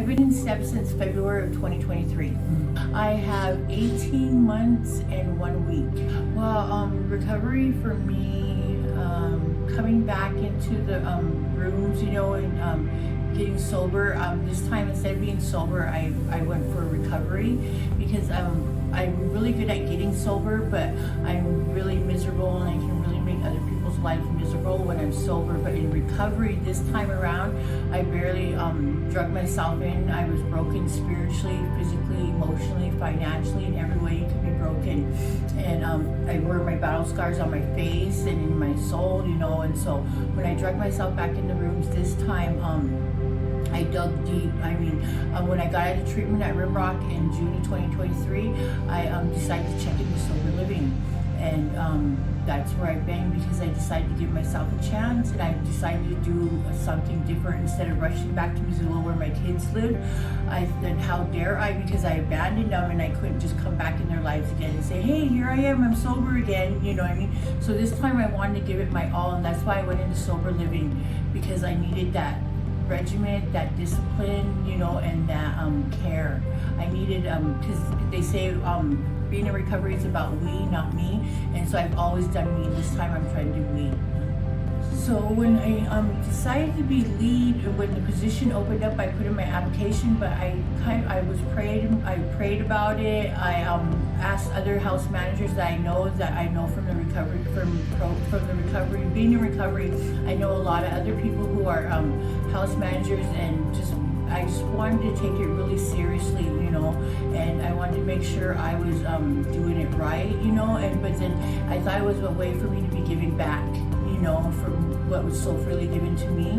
been in step since February of 2023. I have 18 months and 1 week. Well, recovery for me, coming back into the rooms, you know, and getting sober. This time, instead of being sober, I went for recovery because I'm really good at getting sober, but I'm really miserable and I can really make other people's lives miserable when I'm sober. But in recovery this time around, I barely drug myself in. I was broken spiritually, physically, emotionally, financially, in every way you could be broken. And I wear my battle scars on my face and in my soul, you know. And so when I drug myself back in the rooms this time, I dug deep. I mean, when I got out of treatment at Rimrock in June of 2023, I decided to check into sober living. And that's where I've been because I decided to give myself a chance, and I decided to do something different. Instead of rushing back to Missoula where my kids live, I said, how dare I, because I abandoned them and I couldn't just come back in their lives again and say, hey, here I am, I'm sober again, you know what I mean? So this time I wanted to give it my all, and that's why I went into sober living, because I needed that regiment, that discipline, you know, and that care. I needed, because they say being in recovery is about we, not me, and so I've always done me. This time I'm trying to do me. So when I decided to be lead, when the position opened up, I put in my application, but I prayed about it. I asked other house managers that I know from the recovery, from the recovery, being in recovery. I know a lot of other people who are house managers, and I just wanted to take it really seriously, you know, and I wanted to make sure I was doing it right, you know, but then I thought it was a way for me to be giving back, you know, from what was so freely given to me.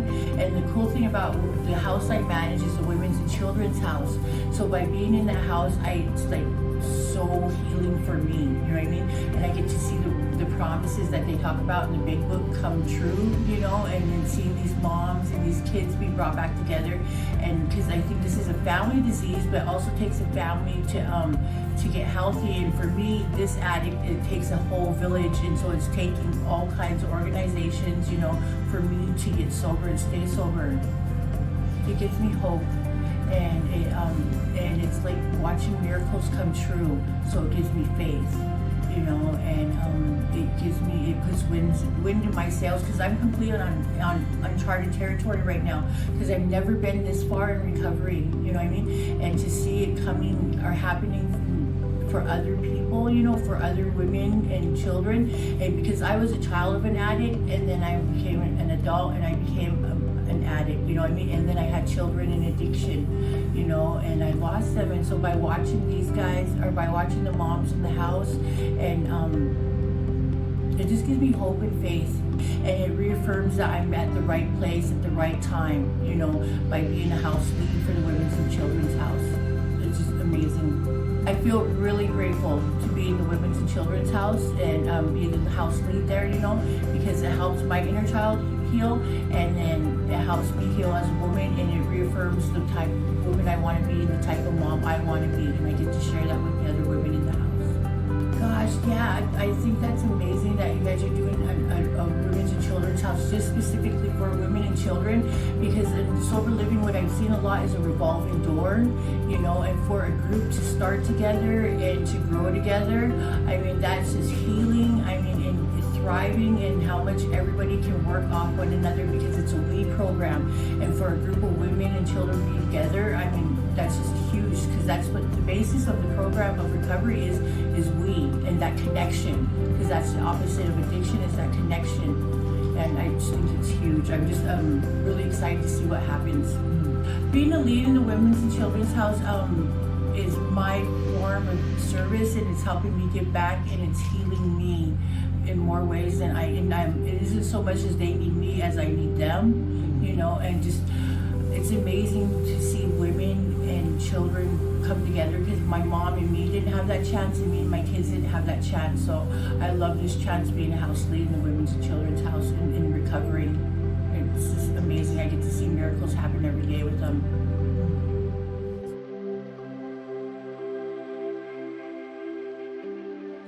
And the cool thing about the house I manage is a women's and children's house. So by being in that house, it's like so healing for me, you know what I mean? And I get to see the promises that they talk about in the big book come true, you know, and then seeing these moms and these kids be brought back together. And because I think this is a family disease, but also takes a family to get healthy. And for me, this addict, it takes a whole village, and so it's taking all kinds of organizations, you know, for me to get sober and stay sober. It gives me hope, and it's like watching miracles come true. So it gives me faith, you know, and it puts wind in my sails, because I'm completely on uncharted territory right now, because I've never been this far in recovery, you know what I mean? And to see it coming or happening for other people, you know, for other women and children. And because I was a child of an addict, and then I became an adult, and I became an addict, you know what I mean? And then I had children in addiction, you know, and I lost them. And so by watching these guys, or by watching the moms in the house, and it just gives me hope and faith, and it reaffirms that I'm at the right place at the right time, you know, by being a house lead for the Women's and Children's House. It's just amazing. I feel really grateful to be in the Women's and Children's House and be the house lead there, you know, because it helps my inner child heal, and then it helps me heal as a woman, and it reaffirms the type of woman I want to be, the type of mom I want to be, and I get to share that with the other women in the house. Gosh, yeah, I think that's amazing that you guys are doing a Women's and Children's House just specifically for women and children, because in sober living, what I've seen a lot is a revolving door, you know, and for a group to start together and to grow together, I mean, that's just healing. I mean, and thriving, and how much everybody can work off one another, because it's a we program. And for a group of women and children to be together, I mean, that's just huge, because that's what the basis of the program of recovery is we, and that connection, because that's the opposite of addiction, is that connection. And I just think it's huge. I'm just really excited to see what happens. Being a lead in the Women's and Children's House is my form of service, and it's helping me give back, and it's healing me in more ways than it isn't so much as they need me as I need them, you know. And just, it's amazing to see women and children come together, because my mom and me didn't have that chance, and me and my kids didn't have that chance. So I love this chance being a house lead in the Women's and Children's House in recovery. It's just amazing. I get to see miracles happen every day with them.